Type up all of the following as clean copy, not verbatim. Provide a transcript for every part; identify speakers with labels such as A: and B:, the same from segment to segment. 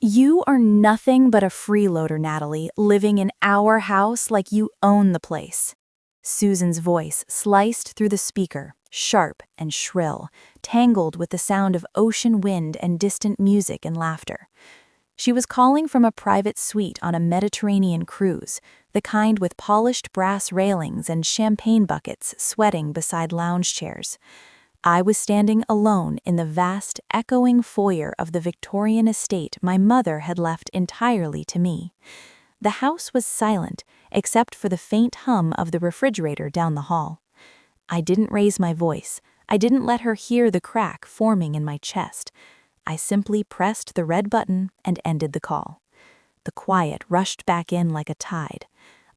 A: You are nothing but a freeloader, Natalie, living in our house like you own the place. Susan's voice sliced through the speaker, sharp and shrill, tangled with the sound of ocean wind and distant music and laughter. She was calling from a private suite on a Mediterranean cruise, the kind with polished brass railings and champagne buckets sweating beside lounge chairs. I was standing alone in the vast, echoing foyer of the Victorian estate my mother had left entirely to me. The house was silent, except for the faint hum of the refrigerator down the hall. I didn't raise my voice. I didn't let her hear the crack forming in my chest. I simply pressed the red button and ended the call. The quiet rushed back in like a tide.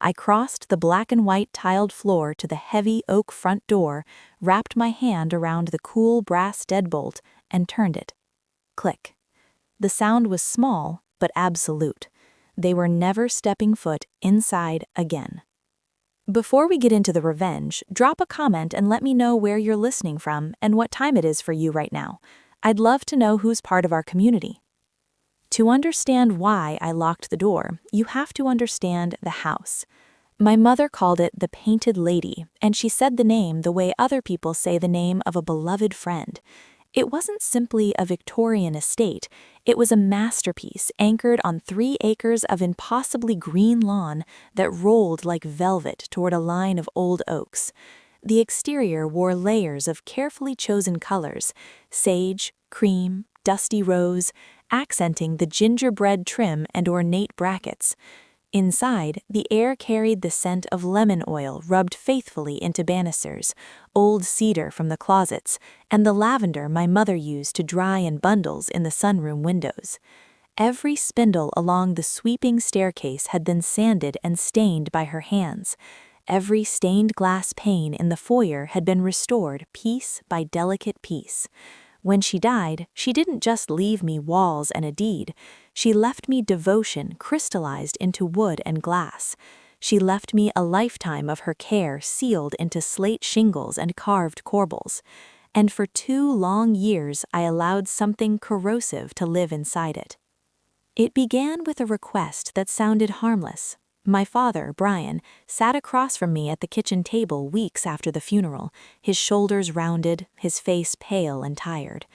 A: I crossed the black and white tiled floor to the heavy oak front door, wrapped my hand around the cool brass deadbolt, and turned it. Click. The sound was small, but absolute. They were never stepping foot inside again. Before we get into the revenge, drop a comment and let me know where you're listening from and what time it is for you right now. I'd love to know who's part of our community. To understand why I locked the door, you have to understand the house. My mother called it the Painted Lady, and she said the name the way other people say the name of a beloved friend. It wasn't simply a Victorian estate, it was a masterpiece anchored on 3 acres of impossibly green lawn that rolled like velvet toward a line of old oaks. The exterior wore layers of carefully chosen colors: sage, cream, dusty rose, accenting the gingerbread trim and ornate brackets. Inside, the air carried the scent of lemon oil rubbed faithfully into banisters, old cedar from the closets, and the lavender my mother used to dry in bundles in the sunroom windows. Every spindle along the sweeping staircase had been sanded and stained by her hands. Every stained glass pane in the foyer had been restored piece by delicate piece. When she died, she didn't just leave me walls and a deed. She left me devotion crystallized into wood and glass. She left me a lifetime of her care sealed into slate shingles and carved corbels. And for 2 long years, I allowed something corrosive to live inside it. It began with a request that sounded harmless. My father, Brian, sat across from me at the kitchen table weeks after the funeral, his shoulders rounded, his face pale and tired.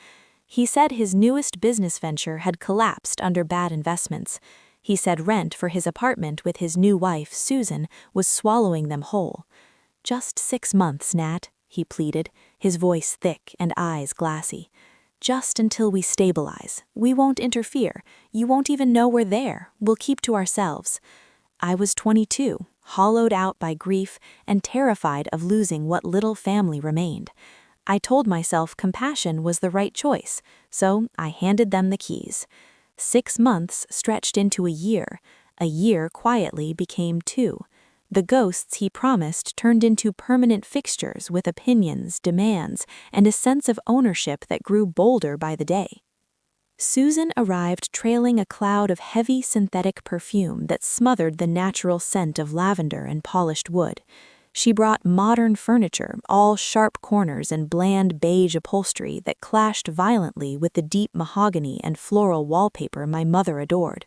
A: He said his newest business venture had collapsed under bad investments. He said rent for his apartment with his new wife, Susan, was swallowing them whole. "Just 6 months, Nat," he pleaded, his voice thick and eyes glassy. "Just until we stabilize. We won't interfere. You won't even know we're there. We'll keep to ourselves." I was 22, hollowed out by grief and terrified of losing what little family remained. I told myself compassion was the right choice, so I handed them the keys. 6 months stretched into a year. A year quietly became 2. The ghosts he promised turned into permanent fixtures with opinions, demands, and a sense of ownership that grew bolder by the day. Susan arrived trailing a cloud of heavy synthetic perfume that smothered the natural scent of lavender and polished wood. She brought modern furniture, all sharp corners and bland beige upholstery that clashed violently with the deep mahogany and floral wallpaper my mother adored.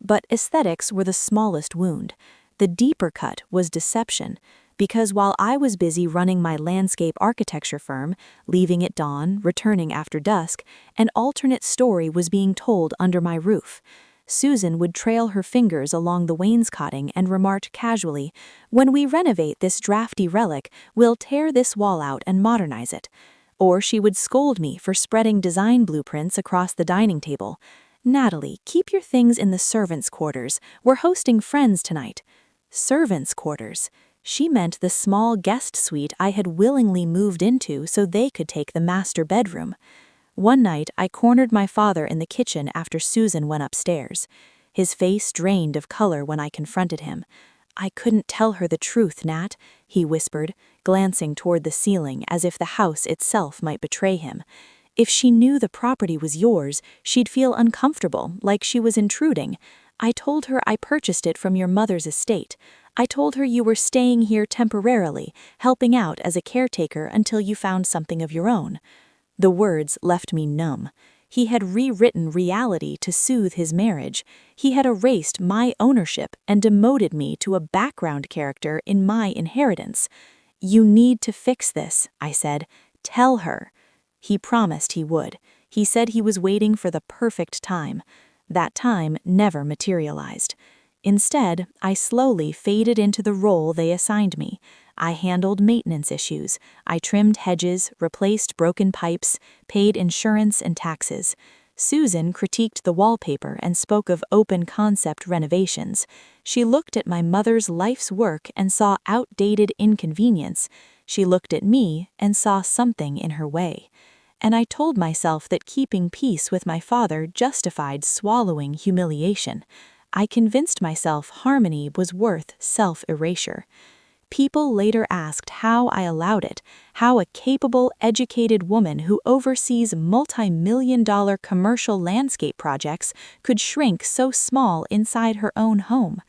A: But aesthetics were the smallest wound. The deeper cut was deception. Because while I was busy running my landscape architecture firm, leaving at dawn, returning after dusk, an alternate story was being told under my roof. Susan would trail her fingers along the wainscoting and remark casually, "When we renovate this drafty relic, we'll tear this wall out and modernize it." Or she would scold me for spreading design blueprints across the dining table. "Natalie, keep your things in the servants' quarters. We're hosting friends tonight." Servants' quarters. She meant the small guest suite I had willingly moved into so they could take the master bedroom. One night, I cornered my father in the kitchen after Susan went upstairs. His face drained of color when I confronted him. "I couldn't tell her the truth, Nat," he whispered, glancing toward the ceiling as if the house itself might betray him. "If she knew the property was yours, she'd feel uncomfortable, like she was intruding. I told her I purchased it from your mother's estate. I told her you were staying here temporarily, helping out as a caretaker until you found something of your own." The words left me numb. He had rewritten reality to soothe his marriage. He had erased my ownership and demoted me to a background character in my inheritance. "You need to fix this," I said. "Tell her." He promised he would. He said he was waiting for the perfect time. That time never materialized. Instead, I slowly faded into the role they assigned me. I handled maintenance issues. I trimmed hedges, replaced broken pipes, paid insurance and taxes. Susan critiqued the wallpaper and spoke of open-concept renovations. She looked at my mother's life's work and saw outdated inconvenience. She looked at me and saw something in her way. And I told myself that keeping peace with my father justified swallowing humiliation. I convinced myself harmony was worth self-erasure. People later asked how I allowed it, how a capable, educated woman who oversees multi-million-dollar commercial landscape projects could shrink so small inside her own home.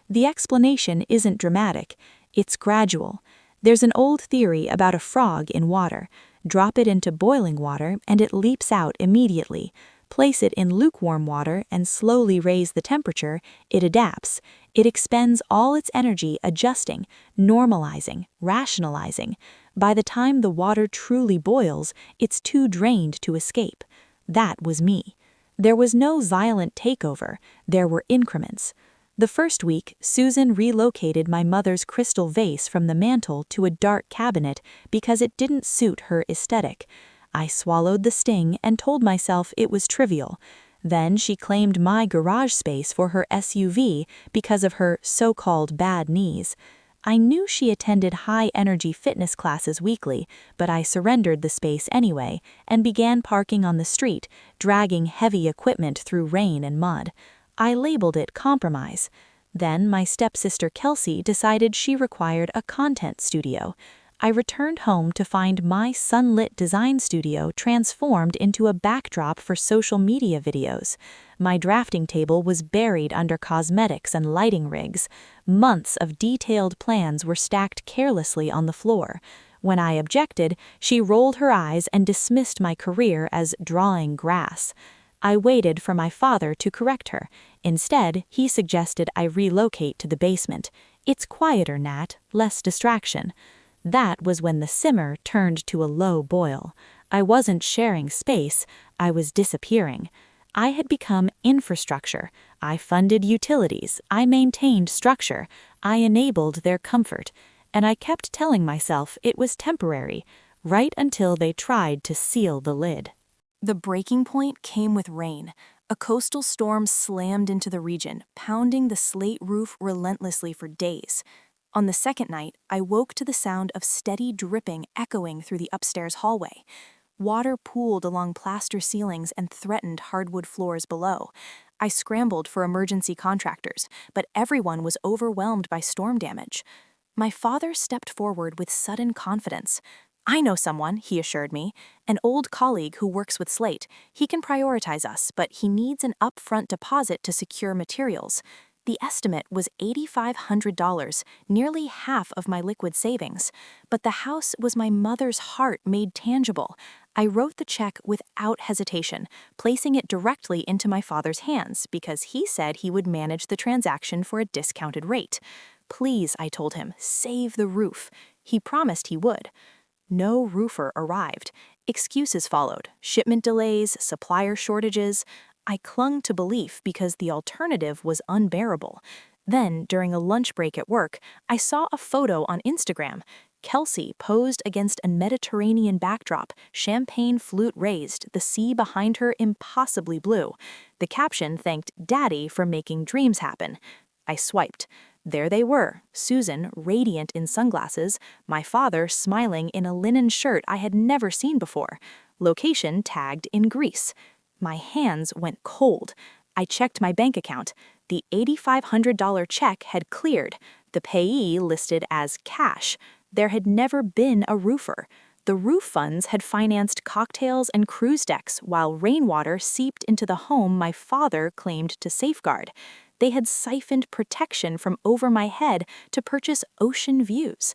A: The explanation isn't dramatic, it's gradual. There's an old theory about a frog in water. Drop it into boiling water and it leaps out immediately. Place it in lukewarm water and slowly raise the temperature, it adapts. It expends all its energy adjusting, normalizing, rationalizing. By the time the water truly boils, it's too drained to escape. That was me. There was no violent takeover, there were increments. The first week, Susan relocated my mother's crystal vase from the mantel to a dark cabinet because it didn't suit her aesthetic. I swallowed the sting and told myself it was trivial. Then she claimed my garage space for her SUV because of her so-called bad knees. I knew she attended high-energy fitness classes weekly, but I surrendered the space anyway and began parking on the street, dragging heavy equipment through rain and mud. I labeled it compromise. Then my stepsister Kelsey decided she required a content studio. I returned home to find my sunlit design studio transformed into a backdrop for social media videos. My drafting table was buried under cosmetics and lighting rigs. Months of detailed plans were stacked carelessly on the floor. When I objected, she rolled her eyes and dismissed my career as drawing grass. I waited for my father to correct her. Instead, he suggested I relocate to the basement. "It's quieter, Nat, less distraction." That was when the simmer turned to a low boil. I wasn't sharing space, I was disappearing. I had become infrastructure. I funded utilities. I maintained structure. I enabled their comfort. And I kept telling myself it was temporary, right until they tried to seal the lid. The breaking point came with rain. A coastal storm slammed into the region, pounding the slate roof relentlessly for days. On the second night, I woke to the sound of steady dripping echoing through the upstairs hallway. Water pooled along plaster ceilings and threatened hardwood floors below. I scrambled for emergency contractors, but everyone was overwhelmed by storm damage. My father stepped forward with sudden confidence. "I know someone," he assured me, "an old colleague who works with Slate. He can prioritize us, but he needs an upfront deposit to secure materials." The estimate was $8,500, nearly half of my liquid savings. But the house was my mother's heart made tangible. I wrote the check without hesitation, placing it directly into my father's hands because he said he would manage the transaction for a discounted rate. "Please," I told him, "save the roof." He promised he would. No roofer arrived. Excuses followed, shipment delays, supplier shortages. I clung to belief because the alternative was unbearable. Then, during a lunch break at work, I saw a photo on Instagram. Kelsey posed against a Mediterranean backdrop, champagne flute raised, the sea behind her impossibly blue. The caption thanked Daddy for making dreams happen. I swiped. There they were, Susan radiant in sunglasses, my father smiling in a linen shirt I had never seen before. Location tagged in Greece. My hands went cold. I checked my bank account. The $8,500 check had cleared. The payee listed as cash. There had never been a roofer. The roof funds had financed cocktails and cruise decks while rainwater seeped into the home my father claimed to safeguard. They had siphoned protection from over my head to purchase ocean views.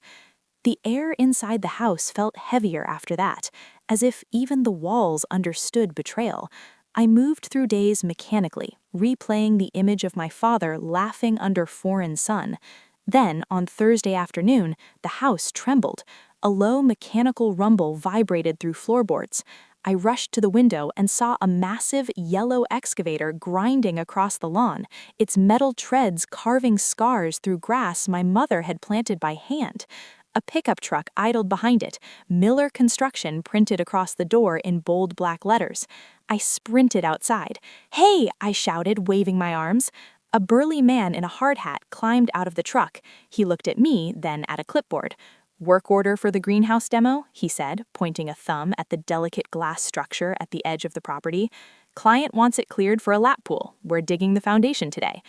A: The air inside the house felt heavier after that, as if even the walls understood betrayal. I moved through days mechanically, replaying the image of my father laughing under foreign sun. Then, on Thursday afternoon, the house trembled. A low mechanical rumble vibrated through floorboards. I rushed to the window and saw a massive yellow excavator grinding across the lawn, its metal treads carving scars through grass my mother had planted by hand. A pickup truck idled behind it, Miller Construction printed across the door in bold black letters. I sprinted outside. "Hey!" I shouted, waving my arms. A burly man in a hard hat climbed out of the truck. He looked at me, then at a clipboard. "Work order for the greenhouse demo," he said, pointing a thumb at the delicate glass structure at the edge of the property. "Client wants it cleared for a lap pool. We're digging the foundation today."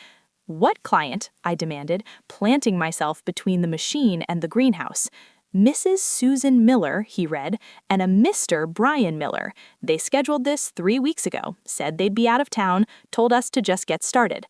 A: "What client?" I demanded, planting myself between the machine and the greenhouse. "Mrs. Susan Miller," he read, "and a Mr. Brian Miller. They scheduled this 3 weeks ago, said they'd be out of town, told us to just get started."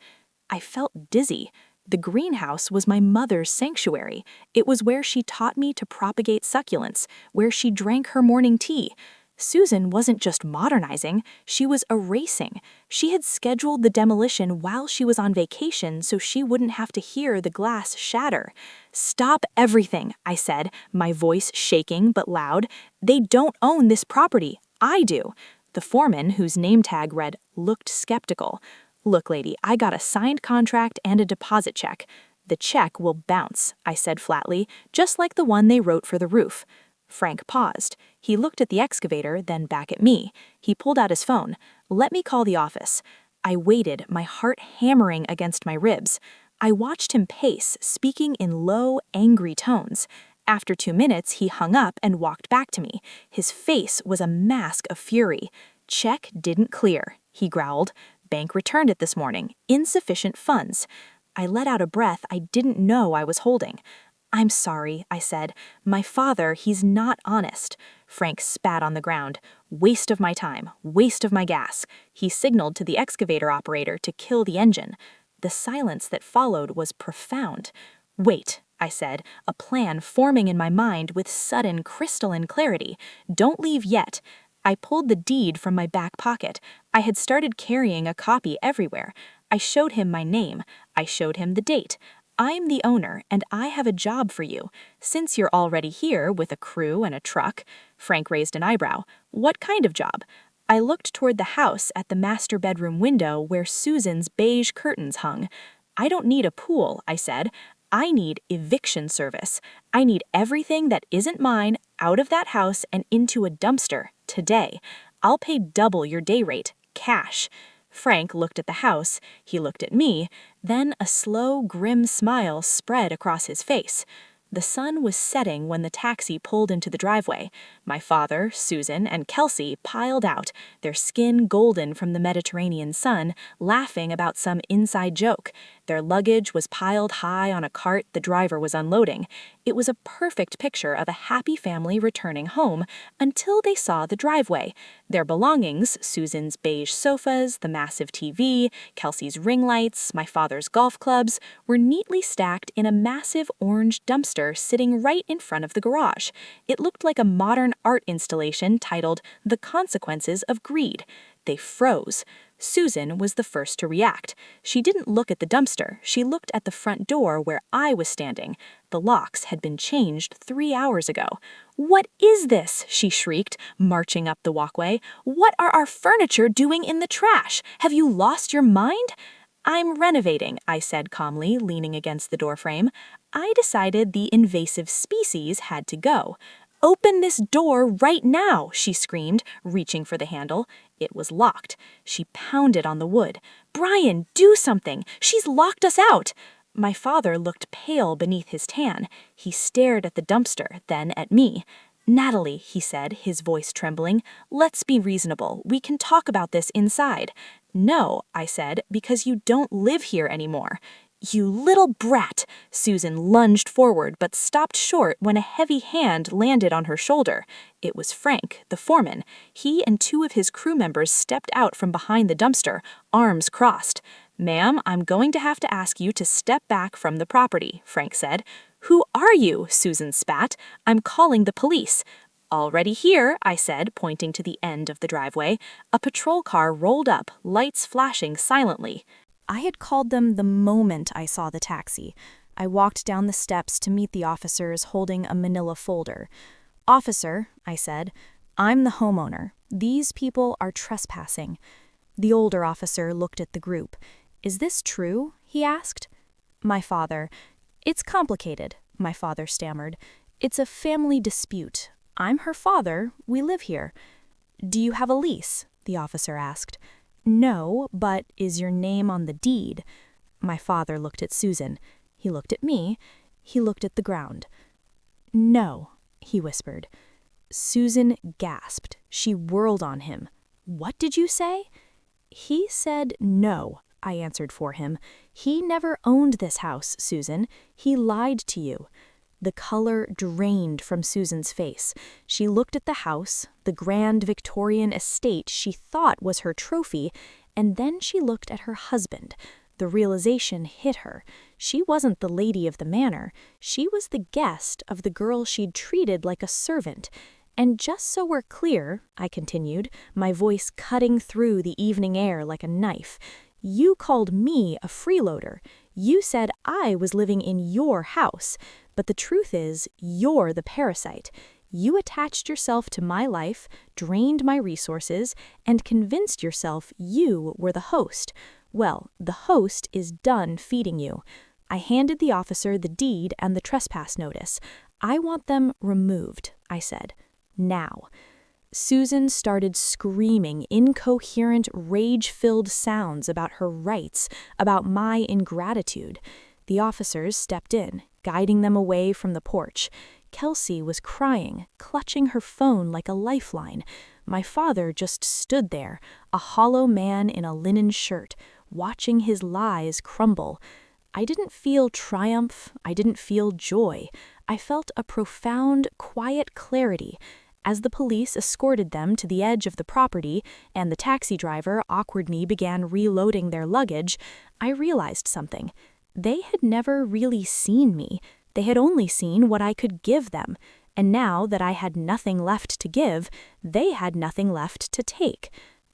A: I felt dizzy. The greenhouse was my mother's sanctuary. It was where she taught me to propagate succulents, where she drank her morning tea. Susan wasn't just modernizing, she was erasing. She had scheduled the demolition while she was on vacation so she wouldn't have to hear the glass shatter. "Stop everything," I said, my voice shaking but loud. "They don't own this property. I do." The foreman, whose name tag read, looked skeptical. "Look, lady, I got a signed contract and a deposit check." "The check will bounce," I said flatly, "just like the one they wrote for the roof." Frank paused. He looked at the excavator, then back at me. He pulled out his phone. "Let me call the office." I waited, my heart hammering against my ribs. I watched him pace, speaking in low, angry tones. After 2 minutes, he hung up and walked back to me. His face was a mask of fury. "Check didn't clear," he growled. "Bank returned it this morning. Insufficient funds." I let out a breath I didn't know I was holding. "I'm sorry," I said. "My father, he's not honest." Frank spat on the ground. "Waste of my time, waste of my gas." He signaled to the excavator operator to kill the engine. The silence that followed was profound. "Wait," I said, a plan forming in my mind with sudden crystalline clarity. "Don't leave yet." I pulled the deed from my back pocket. I had started carrying a copy everywhere. I showed him my name. I showed him the date. "I'm the owner, and I have a job for you. Since you're already here with a crew and a truck." Frank raised an eyebrow. "What kind of job?" I looked toward the house at the master bedroom window where Susan's beige curtains hung. "I don't need a pool," I said. "I need eviction service. I need everything that isn't mine out of that house and into a dumpster today. I'll pay double your day rate, cash." Frank looked at the house, he looked at me, then a slow, grim smile spread across his face. The sun was setting when the taxi pulled into the driveway. My father, Susan, and Kelsey piled out, their skin golden from the Mediterranean sun, laughing about some inside joke. Their luggage was piled high on a cart the driver was unloading. It was a perfect picture of a happy family returning home until they saw the driveway. Their belongings, Susan's beige sofas, the massive TV, Kelsey's ring lights, my father's golf clubs, were neatly stacked in a massive orange dumpster sitting right in front of the garage. It looked like a modern art installation titled "The Consequences of Greed." They froze. Susan was the first to react. She didn't look at the dumpster. She looked at the front door where I was standing. The locks had been changed 3 hours ago. "What is this?" she shrieked, marching up the walkway. "What are our furniture doing in the trash? Have you lost your mind?" "I'm renovating," I said calmly, leaning against the doorframe. I decided the invasive species had to go. "Open this door right now," she screamed, reaching for the handle. It was locked. She pounded on the wood. "Brian, do something! She's locked us out!" My father looked pale beneath his tan. He stared at the dumpster, then at me. "Natalie," he said, his voice trembling, "let's be reasonable. We can talk about this inside." "No," I said, "because you don't live here anymore." "You little brat!" Susan lunged forward but stopped short when a heavy hand landed on her shoulder. It was Frank, the foreman. He and 2 of his crew members stepped out from behind the dumpster, arms crossed. "Ma'am, I'm going to have to ask you to step back from the property," Frank said. "Who are you?" Susan spat. "I'm calling the police." Already here, I said, pointing to the end of the driveway. A patrol car rolled up, lights flashing silently. I had called them the moment I saw the taxi. I walked down the steps to meet the officers holding a manila folder. "Officer," I said, "I'm the homeowner. These people are trespassing." The older officer looked at the group. "Is this true?" he asked. My father. "It's complicated," my father stammered. "It's a family dispute. I'm her father. We live here." "Do you have a lease?" the officer asked. "No, but is your name on the deed?" My father looked at Susan. He looked at me. He looked at the ground. "No," he whispered. Susan gasped. She whirled on him. "What did you say?" "He said no," I answered for him. "He never owned this house, Susan. He lied to you." The color drained from Susan's face. She looked at the house, the grand Victorian estate she thought was her trophy, and then she looked at her husband. The realization hit her. She wasn't the lady of the manor. She was the guest of the girl she'd treated like a servant. "And just so we're clear," I continued, my voice cutting through the evening air like a knife, "you called me a freeloader. You said I was living in your house. But the truth is, you're the parasite. You attached yourself to my life, drained my resources, and convinced yourself you were the host. Well, the host is done feeding you." I handed the officer the deed and the trespass notice. "I want them removed," I said. "Now." Susan started screaming incoherent, rage-filled sounds about her rights, about my ingratitude. The officers stepped in, guiding them away from the porch. Kelsey was crying, clutching her phone like a lifeline. My father just stood there, a hollow man in a linen shirt, watching his lies crumble. I didn't feel triumph. I didn't feel joy. I felt a profound, quiet clarity. As the police escorted them to the edge of the property and the taxi driver awkwardly began reloading their luggage, I realized something. They had never really seen me. They had only seen what I could give them. And now that I had nothing left to give, they had nothing left to take.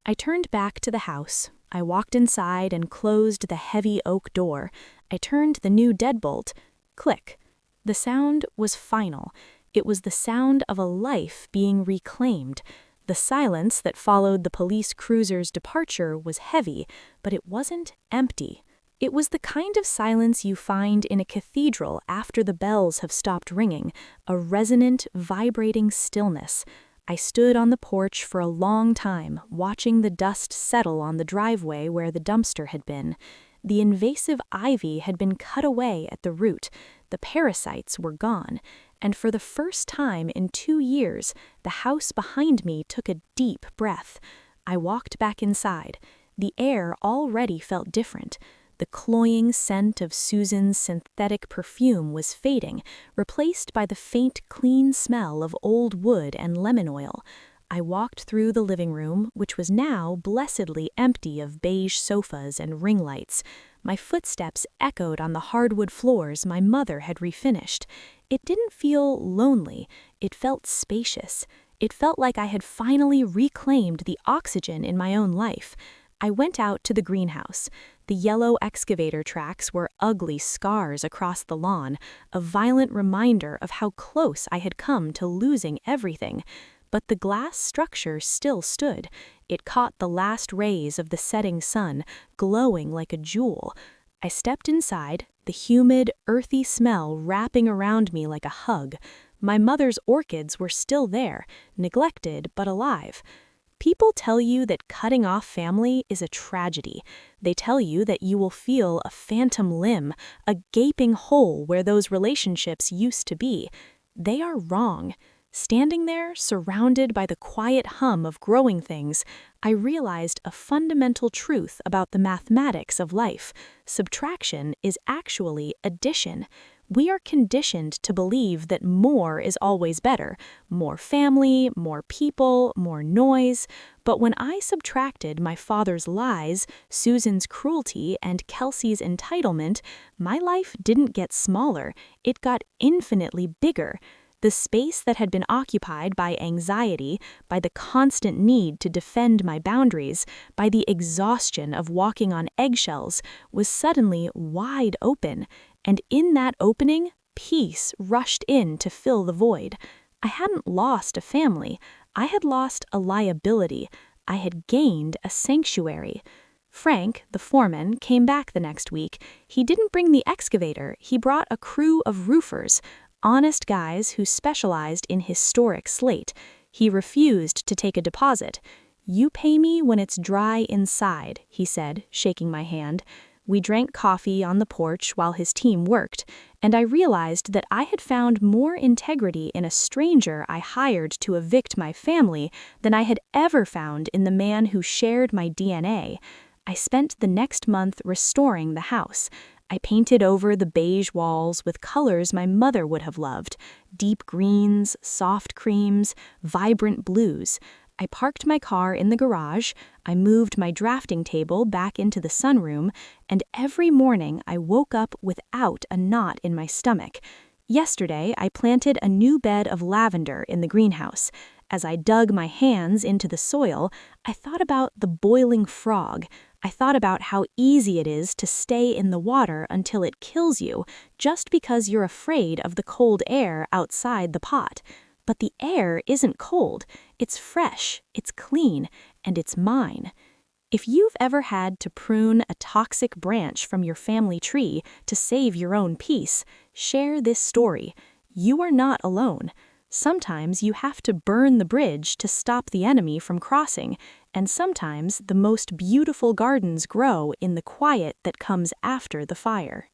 A: I turned back to the house. I walked inside and closed the heavy oak door. I turned the new deadbolt. Click. The sound was final. It was the sound of a life being reclaimed. The silence that followed the police cruiser's departure was heavy, but it wasn't empty. It was the kind of silence you find in a cathedral after the bells have stopped ringing, a resonant, vibrating stillness. I stood on the porch for a long time, watching the dust settle on the driveway where the dumpster had been. The invasive ivy had been cut away at the root. The parasites were gone. And for the first time in 2 years, the house behind me took a deep breath. I walked back inside. The air already felt different. The cloying scent of Susan's synthetic perfume was fading, replaced by the faint, clean smell of old wood and lemon oil. I walked through the living room, which was now blessedly empty of beige sofas and ring lights. My footsteps echoed on the hardwood floors my mother had refinished. It didn't feel lonely. It felt spacious. It felt like I had finally reclaimed the oxygen in my own life. I went out to the greenhouse. The yellow excavator tracks were ugly scars across the lawn, a violent reminder of how close I had come to losing everything. But the glass structure still stood. It caught the last rays of the setting sun, glowing like a jewel. I stepped inside, the humid, earthy smell wrapping around me like a hug. My mother's orchids were still there, neglected but alive. People tell you that cutting off family is a tragedy. They tell you that you will feel a phantom limb, a gaping hole where those relationships used to be. They are wrong. Standing there, surrounded by the quiet hum of growing things, I realized a fundamental truth about the mathematics of life. Subtraction is actually addition. We are conditioned to believe that more is always better. More family, more people, more noise. But when I subtracted my father's lies, Susan's cruelty, and Kelsey's entitlement, my life didn't get smaller. It got infinitely bigger.
B: The space that had been occupied by anxiety, by the constant need to defend my boundaries, by the exhaustion of walking on eggshells, was suddenly wide open, and in that opening, peace rushed in to fill the void. I hadn't lost a family. I had lost a liability. I had gained a sanctuary. Frank, the foreman, came back the next week. He didn't bring the excavator. He brought a crew of roofers, honest guys who specialized in historic slate. He refused to take a deposit. "You pay me when it's dry inside," he said, shaking my hand. We drank coffee on the porch while his team worked, and I realized that I had found more integrity in a stranger I hired to evict my family than I had ever found in the man who shared my DNA. I spent the next month restoring the house. I painted over the beige walls with colors my mother would have loved: deep greens, soft creams, vibrant blues. I parked my car in the garage, I moved my drafting table back into the sunroom, and every morning I woke up without a knot in my stomach. Yesterday, I planted a new bed of lavender in the greenhouse. As I dug my hands into the soil, I thought about the boiling frog. I thought about how easy it is to stay in the water until it kills you, just because you're afraid of the cold air outside the pot. But the air isn't cold, it's fresh, it's clean, and it's mine. If you've ever had to prune a toxic branch from your family tree to save your own peace, share this story. You are not alone. Sometimes you have to burn the bridge to stop the enemy from crossing, and sometimes the most beautiful gardens grow in the quiet that comes after the fire.